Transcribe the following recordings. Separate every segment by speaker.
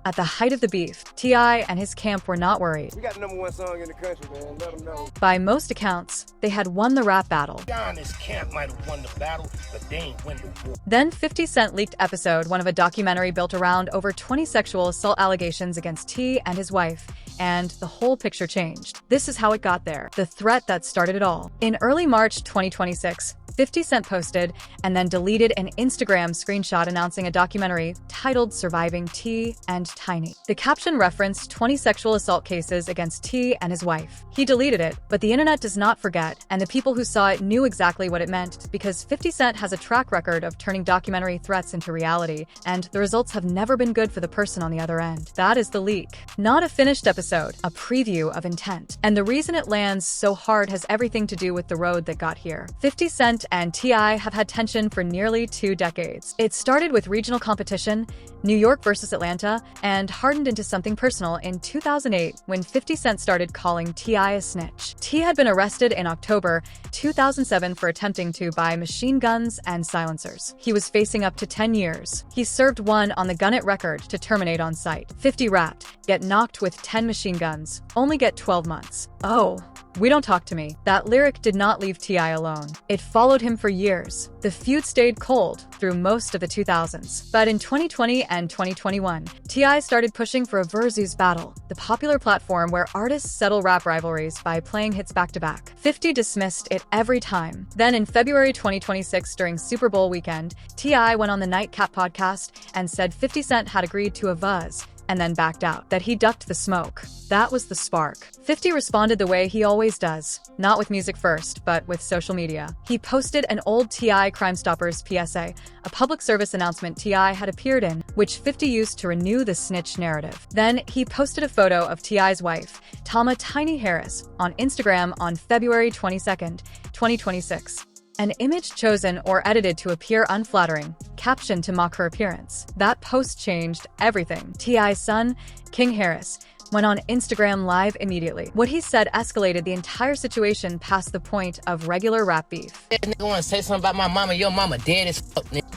Speaker 1: At the height of the beef, T.I. and his camp were not worried.
Speaker 2: We got the #1 song in the country, man. Let them know.
Speaker 1: By most accounts, they had won the rap battle.
Speaker 3: His camp might have won the battle, but they ain't win the war.
Speaker 1: Then 50 Cent leaked episode 1 of a documentary built around over 20 sexual assault allegations against T and his wife, and the whole picture changed. This is how it got there, the threat that started it all. In early March 2026, 50 Cent posted and then deleted an Instagram screenshot announcing a documentary titled Surviving T and Tiny. The caption referenced 20 sexual assault cases against T and his wife. He deleted it, but the internet does not forget, and the people who saw it knew exactly what it meant because 50 Cent has a track record of turning documentary threats into reality, and the results have never been good for the person on the other end. That is the leak. Not a finished episode, a preview of intent. And the reason it lands so hard has everything to do with the road that got here. 50 Cent and T.I. have had tension for nearly 2 decades. It started with regional competition, New York versus Atlanta, and hardened into something personal in 2008 when 50 Cent started calling T.I. a snitch. T had been arrested in October 2007 for attempting to buy machine guns and silencers. He was facing up to 10 years. He served 1 on the Gun It record to terminate on sight. 50 rapped, "Get knocked with 10 machine guns, only get 12 months. Oh, we don't talk to me." That lyric did not leave T.I. alone. It followed him for years. The feud stayed cold through most of the 2000s. But in 2020 and 2021, T.I. started pushing for a Versus battle, the popular platform where artists settle rap rivalries by playing hits back-to-back. 50 dismissed it every time. Then in February 2026 during Super Bowl weekend, T.I. went on the Nightcap podcast and said 50 Cent had agreed to a Vuz and then backed out, that he ducked the smoke. That was the spark. 50 responded the way he always does, not with music first, but with social media. He posted an old T.I. Crime Stoppers PSA, a public service announcement T.I. had appeared in, which 50 used to renew the snitch narrative. Then he posted a photo of T.I.'s wife, Tama Tiny Harris, on Instagram on February 22nd, 2026. An image chosen or edited to appear unflattering, captioned to mock her appearance. That post changed everything. T.I.'s son, King Harris, went on Instagram Live immediately. What he said escalated the entire situation past the point of regular rap beef.
Speaker 3: That nigga wanna say something about my mama. Your mama dead as fuck, nigga.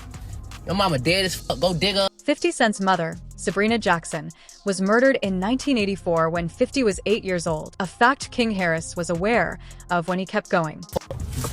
Speaker 3: Your mama dead as fuck. Go dig her.
Speaker 1: 50 Cent's mother, Sabrina Jackson, was murdered in 1984 when 50 was 8 years old, a fact King Harris was aware of when he kept going.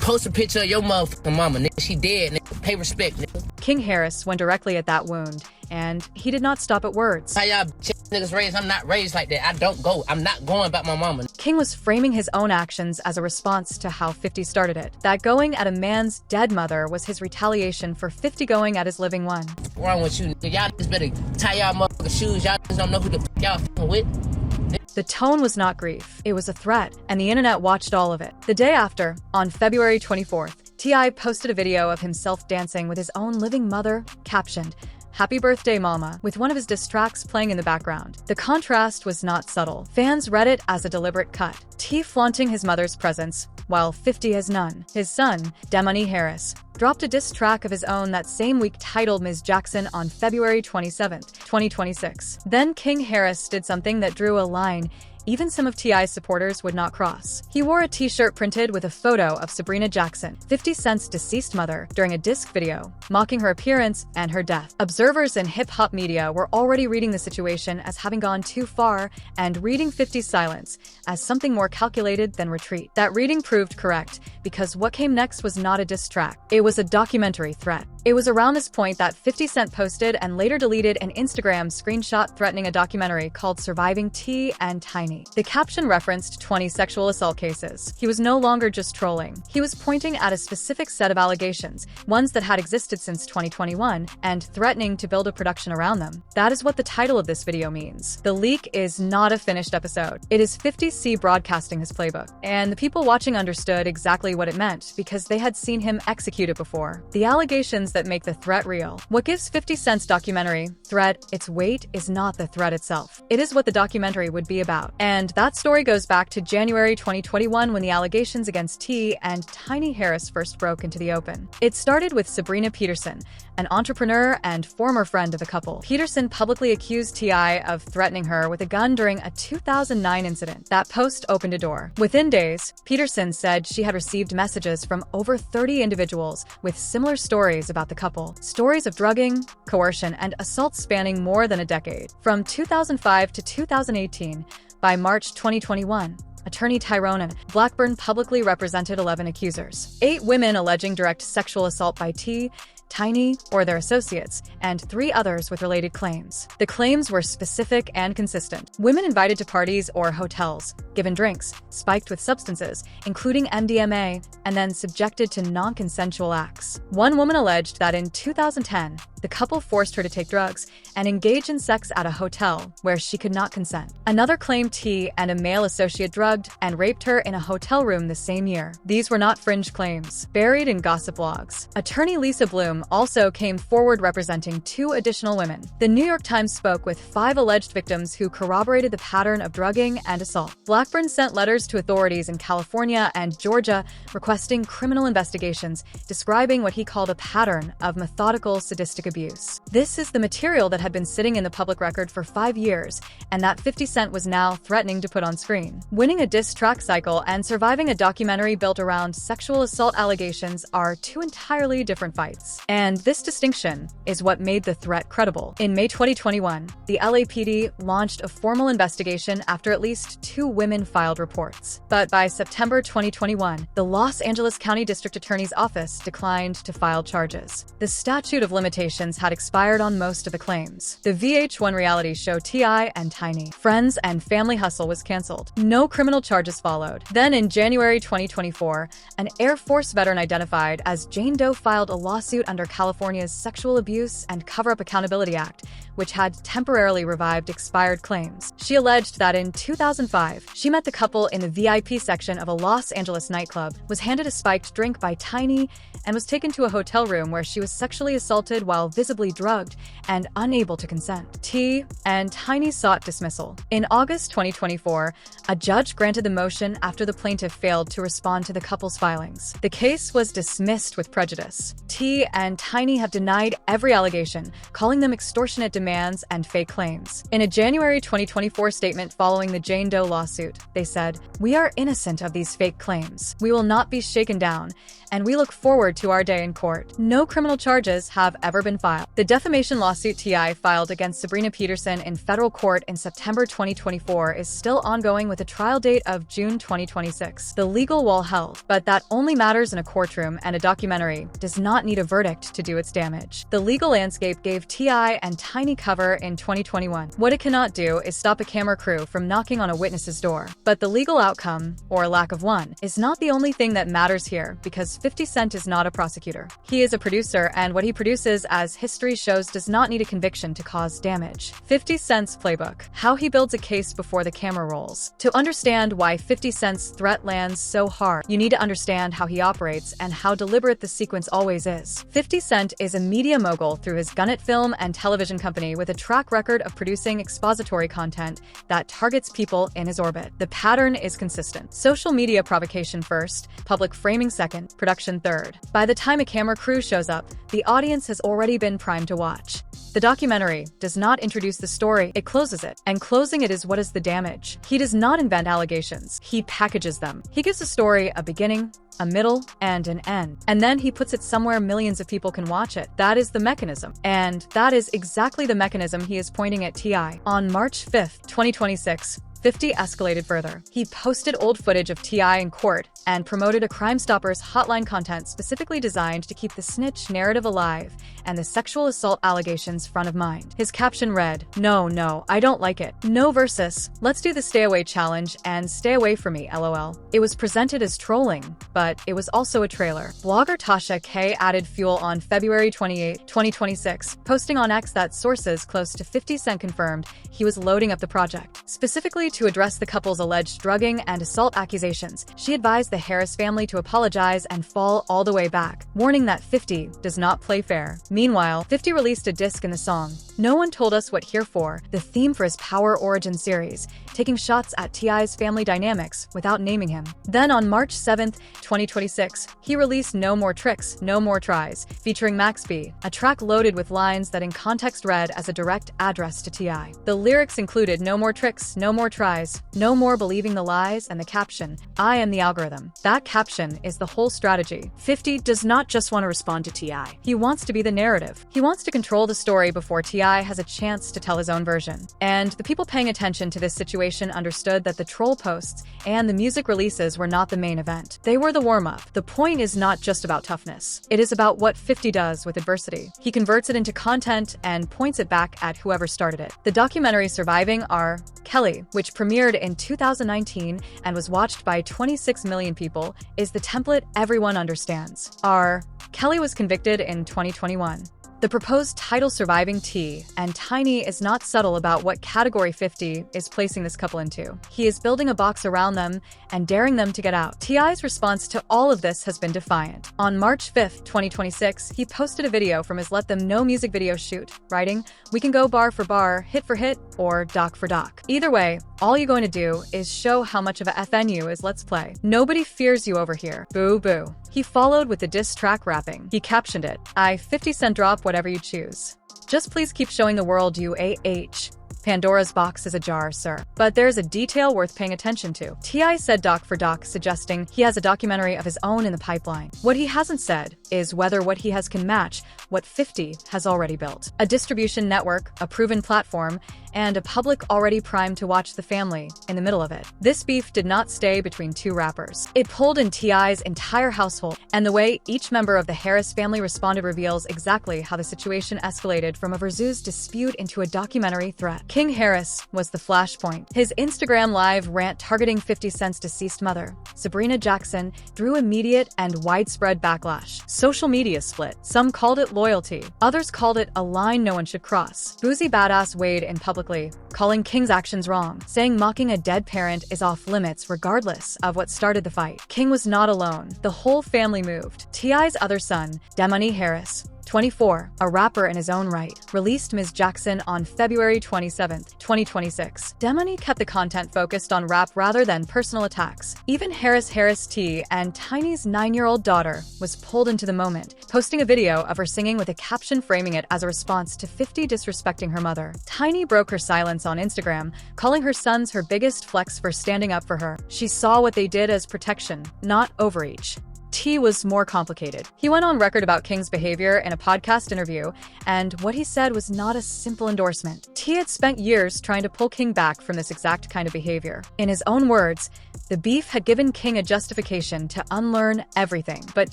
Speaker 3: Post a picture of your motherfucking mama, nigga. She dead, nigga. Pay respect, nigga.
Speaker 1: King Harris went directly at that wound, and he did not stop at words.
Speaker 3: How y'all niggas raised? I'm not raised like that. I don't go. I'm not going about my mama.
Speaker 1: King was framing his own actions as a response to how 50 started it. That going at a man's dead mother was his retaliation for 50 going at his living one.
Speaker 3: What's wrong with you, nigga? Y'all niggas better tie y'all motherfucking shoes. Y'all niggas don't know who the fuck y'all fucking with.
Speaker 1: The tone was not grief, it was a threat, and the internet watched all of it. The day after, on February 24th, T.I. posted a video of himself dancing with his own living mother, captioned, "Happy birthday, mama," with one of his diss tracks playing in the background. The contrast was not subtle. Fans read it as a deliberate cut. T flaunting his mother's presence, while 50 has none. His son, Demony Harris, dropped a diss track of his own that same week titled Ms. Jackson on February 27th, 2026. Then King Harris did something that drew a line even some of T.I.'s supporters would not cross. He wore a t-shirt printed with a photo of Sabrina Jackson, 50 Cent's deceased mother, during a disc video, mocking her appearance and her death. Observers in hip-hop media were already reading the situation as having gone too far and reading 50's silence as something more calculated than retreat. That reading proved correct, because what came next was not a diss track. It was a documentary threat. It was around this point that 50 Cent posted and later deleted an Instagram screenshot threatening a documentary called Surviving T and Tiny. The caption referenced 20 sexual assault cases. He was no longer just trolling. He was pointing at a specific set of allegations, ones that had existed since 2021, and threatening to build a production around them. That is what the title of this video means. The leak is not a finished episode. It is 50C broadcasting his playbook. And the people watching understood exactly what it meant because they had seen him execute it before. The allegations that make the threat real. What gives 50 Cent's documentary, Threat, its weight is not the threat itself. It is what the documentary would be about. And that story goes back to January 2021 when the allegations against T and Tiny Harris first broke into the open. It started with Sabrina Peterson, an entrepreneur and former friend of the couple. Peterson publicly accused T.I. of threatening her with a gun during a 2009 incident. That post opened a door. Within days, Peterson said she had received messages from over 30 individuals with similar stories about the couple. Stories of drugging, coercion, and assault spanning more than a decade. From 2005 to 2018, by March 2021, attorney Tyrone Blackburn publicly represented 11 accusers. 8 women alleging direct sexual assault by T, Tiny, or their associates, and 3 others with related claims. The claims were specific and consistent. Women invited to parties or hotels, given drinks, spiked with substances, including MDMA, and then subjected to non-consensual acts. One woman alleged that in 2010, the couple forced her to take drugs and engage in sex at a hotel where she could not consent. Another claimed T and a male associate drugged and raped her in a hotel room the same year. These were not fringe claims, buried in gossip blogs. Attorney Lisa Bloom also came forward representing 2 additional women. The New York Times spoke with 5 alleged victims who corroborated the pattern of drugging and assault. Blackburn sent letters to authorities in California and Georgia requesting criminal investigations, describing what he called a pattern of methodical sadistic abuse. This is the material that had been sitting in the public record for 5 years, and that 50 Cent was now threatening to put on screen. Winning a diss track cycle and surviving a documentary built around sexual assault allegations are 2 entirely different fights. And this distinction is what made the threat credible. In May 2021, the LAPD launched a formal investigation after at least 2 women filed reports. But by September 2021, the Los Angeles County District Attorney's Office declined to file charges. The statute of limitations had expired on most of the claims. The VH1 reality show T.I. and Tiny, Friends and Family Hustle was canceled. No criminal charges followed. Then in January 2024, an Air Force veteran identified as Jane Doe filed a lawsuit under California's Sexual Abuse and Cover-Up Accountability Act, which had temporarily revived expired claims. She alleged that in 2005, she met the couple in the VIP section of a Los Angeles nightclub, was handed a spiked drink by Tiny, and was taken to a hotel room where she was sexually assaulted while visibly drugged and unable to consent. T and Tiny sought dismissal. In August 2024, a judge granted the motion after the plaintiff failed to respond to the couple's filings. The case was dismissed with prejudice. T and Tiny have denied every allegation, calling them extortionate demands and fake claims. In a January 2024 statement following the Jane Doe lawsuit, they said, "We are innocent of these fake claims. We will not be shaken down, and we look forward to our day in court." No criminal charges have ever been filed. The defamation lawsuit T.I. filed against Sabrina Peterson in federal court in September 2024 is still ongoing with a trial date of June 2026. The legal wall held, but that only matters in a courtroom, and a documentary does not need a verdict to do its damage. The legal landscape gave T.I. and Tiny cover in 2021. What it cannot do is stop a camera crew from knocking on a witness's door. But the legal outcome, or lack of one, is not the only thing that matters here, because 50 Cent is not a prosecutor. He is a producer, and what he produces, as history shows, does not need a conviction to cause damage. 50 Cent's playbook. How he builds a case before the camera rolls. To understand why 50 Cent's threat lands so hard, you need to understand how he operates and how deliberate the sequence always is. 50 Cent is a media mogul through his Gannett film and television company with a track record of producing expository content that targets people in his orbit. The pattern is consistent. Social media provocation first, public framing second, production third. By the time a camera crew shows up, the audience has already been primed to watch. The documentary does not introduce the story, it closes it. And closing it is what is the damage. He does not invent allegations, he packages them. He gives a story a beginning, a middle, and an end. And then he puts it somewhere millions of people can watch it. That is the mechanism. And that is exactly the mechanism he is pointing at T.I. On March 5th, 2026, 50 escalated further. He posted old footage of T.I. in court and promoted a Crime Stoppers hotline content specifically designed to keep the snitch narrative alive and the sexual assault allegations front of mind. His caption read, No, I don't like it. No versus. Let's do the stay away challenge and stay away from me, LOL. It was presented as trolling, but it was also a trailer. Blogger Tasha K added fuel on February 28, 2026, posting on X that sources close to 50 Cent confirmed he was loading up the project. Specifically to address the couple's alleged drugging and assault accusations, she advised the Harris family to apologize and fall all the way back, warning that 50 does not play fair. Meanwhile, 50 released a disc in the song No One Told Us What Here For, the theme for his Power Origin series, taking shots at T.I.'s family dynamics without naming him. Then on March 7, 2026, he released No More Tricks, No More Tries, featuring Max B, a track loaded with lines that in context read as a direct address to T.I. The lyrics included no more tricks, no more tries, no more believing the lies, and the caption, I am the algorithm. That caption is the whole strategy. 50 does not just want to respond to T.I. He wants to be the narrative. He wants to control the story before T.I. has a chance to tell his own version. And the people paying attention to this situation understood that the troll posts and the music releases were not the main event. They were the warm-up. The point is not just about toughness. It is about what 50 does with adversity. He converts it into content and points it back at whoever started it. The documentary surviving R. Kelly, which premiered in 2019 and was watched by 26 million people, is the template everyone understands. R. Kelly was convicted in 2021. The proposed title Surviving T and Tiny is not subtle about what category 50 is placing this couple into. He is building a box around them and daring them to get out. T.I.'s response to all of this has been defiant. On March 5, 2026, he posted a video from his Let Them Know music video shoot, writing, "We can go bar for bar, hit for hit, or doc for doc. Either way, all you're going to do is show how much of a FNU is Let's Play. Nobody fears you over here. Boo boo." He followed with the diss track rapping. He captioned it, I 50 Cent drop whatever you choose. Just please keep showing the world you AH. Pandora's box is ajar, sir. But there's a detail worth paying attention to. T.I. said doc for doc, suggesting he has a documentary of his own in the pipeline. What he hasn't said is whether what he has can match what 50 has already built. A distribution network, a proven platform, and a public already primed to watch the family in the middle of it. This beef did not stay between two rappers. It pulled in T.I.'s entire household, and the way each member of the Harris family responded reveals exactly how the situation escalated from a Verzuz dispute into a documentary threat. King Harris was the flashpoint. His Instagram Live rant targeting 50 Cent's deceased mother, Sabrina Jackson, drew immediate and widespread backlash. Social media split. Some called it loyalty. Others called it a line no one should cross. Boozy Badass weighed in publicly, calling King's actions wrong, saying mocking a dead parent is off limits regardless of what started the fight. King was not alone. The whole family moved. T.I.'s other son, Demony Harris, 24, a rapper in his own right, released Ms. Jackson on February 27, 2026. Demony kept the content focused on rap rather than personal attacks. Even Harris T and Tiny's 9-year-old daughter was pulled into the moment, posting a video of her singing with a caption framing it as a response to 50 disrespecting her mother. Tiny broke her silence on Instagram, calling her sons her biggest flex for standing up for her. She saw what they did as protection, not overreach. T was more complicated. He went on record about King's behavior in a podcast interview, and what he said was not a simple endorsement. T had spent years trying to pull King back from this exact kind of behavior. In his own words, the beef had given King a justification to unlearn everything, but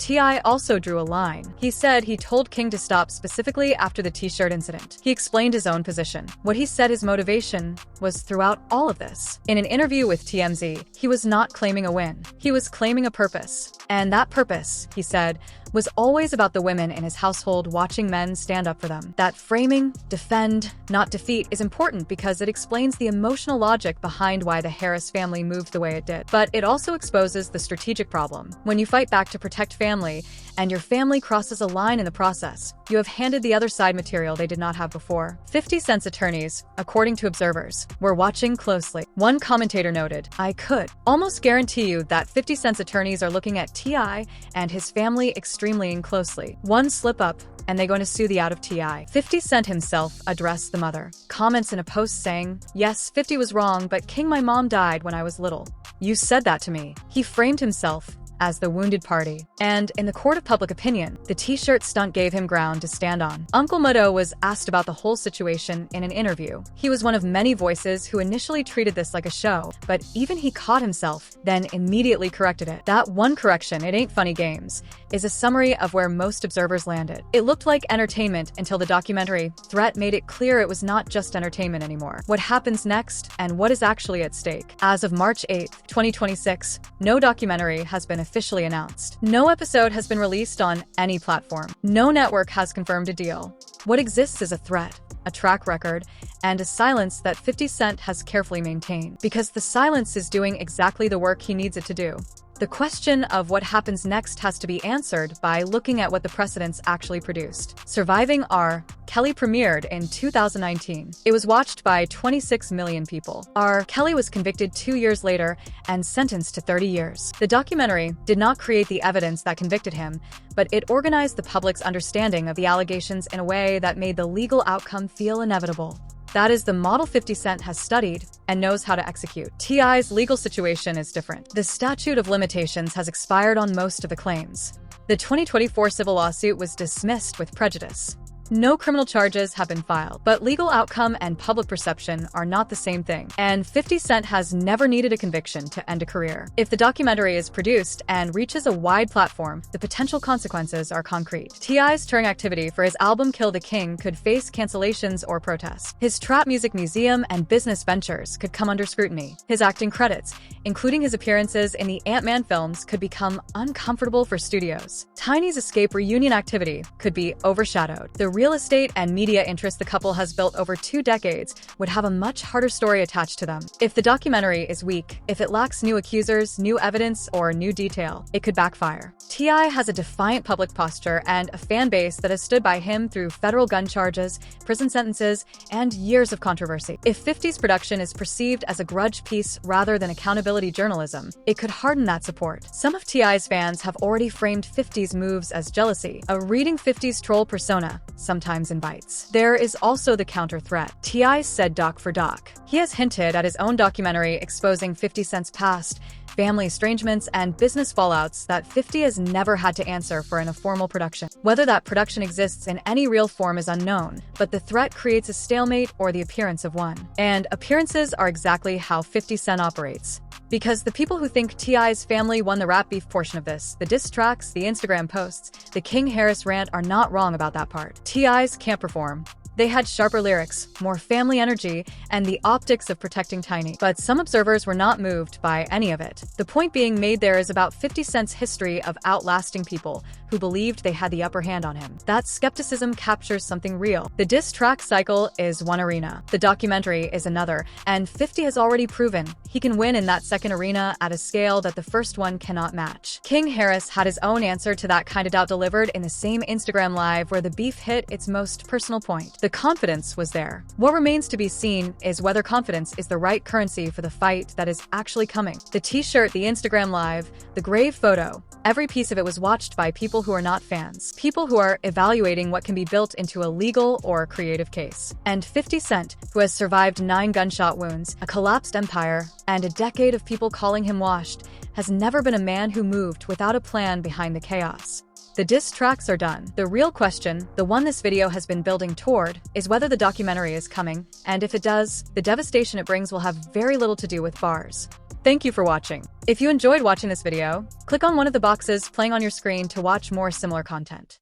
Speaker 1: T.I. also drew a line. He said he told King to stop specifically after the t-shirt incident. He explained his own position. What he said his motivation was throughout all of this. In an interview with TMZ, he was not claiming a win. He was claiming a purpose. And that purpose, he said, was always about the women in his household watching men stand up for them. That framing, defend, not defeat is important because it explains the emotional logic behind why the Harris family moved the way it did. But it also exposes the strategic problem. When you fight back to protect family, and your family crosses a line in the process, you have handed the other side material they did not have before. 50 Cent's attorneys, according to observers, were watching closely. One commentator noted, I could almost guarantee you that 50 Cent's attorneys are looking at T.I. and his family extremely closely. One slip up, and they're going to sue the out of T.I. 50 Cent himself addressed the mother. Comments in a post saying, yes, 50 was wrong, but King, my mom died when I was little. You said that to me. He framed himself as the wounded party. And in the court of public opinion, the t-shirt stunt gave him ground to stand on. Uncle Mudo was asked about the whole situation in an interview. He was one of many voices who initially treated this like a show, but even he caught himself, then immediately corrected it. That one correction, it ain't funny games, is a summary of where most observers landed. It looked like entertainment until the documentary Threat made it clear it was not just entertainment anymore. What happens next and what is actually at stake. As of March 8, 2026, no documentary has been officially announced. No episode has been released on any platform. No network has confirmed a deal. What exists is a threat, a track record, and a silence that 50 Cent has carefully maintained. Because the silence is doing exactly the work he needs it to do. The question of what happens next has to be answered by looking at what the precedents actually produced. Surviving R. Kelly premiered in 2019. It was watched by 26 million people. R. Kelly was convicted 2 years later and sentenced to 30 years. The documentary did not create the evidence that convicted him, but it organized the public's understanding of the allegations in a way that made the legal outcome feel inevitable. That is the model 50 Cent has studied and knows how to execute. T.I.'s legal situation is different. The statute of limitations has expired on most of the claims. The 2024 civil lawsuit was dismissed with prejudice. No criminal charges have been filed, but legal outcome and public perception are not the same thing, and 50 Cent has never needed a conviction to end a career. If the documentary is produced and reaches a wide platform, the potential consequences are concrete. T.I.'s touring activity for his album Kill the King could face cancellations or protests. His trap music museum and business ventures could come under scrutiny. His acting credits, including his appearances in the Ant-Man films, could become uncomfortable for studios. Tiny's Escape reunion activity could be overshadowed. The real estate and media interest the couple has built over 2 decades would have a much harder story attached to them. If the documentary is weak, if it lacks new accusers, new evidence, or new detail, it could backfire. T.I. has a defiant public posture and a fan base that has stood by him through federal gun charges, prison sentences, and years of controversy. If 50's production is perceived as a grudge piece rather than accountability journalism, it could harden that support. Some of T.I.'s fans have already framed 50's moves as jealousy, a reading 50's troll persona sometimes invites. There is also the counter-threat. T.I. said doc for doc. He has hinted at his own documentary exposing 50 Cent's past, family estrangements, and business fallouts that 50 has never had to answer for in a formal production. Whether that production exists in any real form is unknown, but the threat creates a stalemate or the appearance of one. And appearances are exactly how 50 Cent operates. Because the people who think T.I.'s family won the rap beef portion of this, the diss tracks, the Instagram posts, the King Harris rant are not wrong about that part. T.I.'s can't perform. They had sharper lyrics, more family energy, and the optics of protecting Tiny. But some observers were not moved by any of it. The point being made there is about 50 Cent's history of outlasting people who believed they had the upper hand on him. That skepticism captures something real. The diss track cycle is one arena. The documentary is another, and 50 has already proven he can win in that second arena at a scale that the first one cannot match. King Harris had his own answer to that kind of doubt delivered in the same Instagram live where the beef hit its most personal point. The confidence was there. What remains to be seen is whether confidence is the right currency for the fight that is actually coming. The t-shirt, the Instagram live, the grave photo, every piece of it was watched by people who are not fans. People who are evaluating what can be built into a legal or creative case. And 50 Cent, who has survived 9 gunshot wounds, a collapsed empire, and a decade of people calling him washed, has never been a man who moved without a plan behind the chaos. The diss tracks are done. The real question, the one this video has been building toward, is whether the documentary is coming, and if it does, the devastation it brings will have very little to do with bars. Thank you for watching. If you enjoyed watching this video, click on one of the boxes playing on your screen to watch more similar content.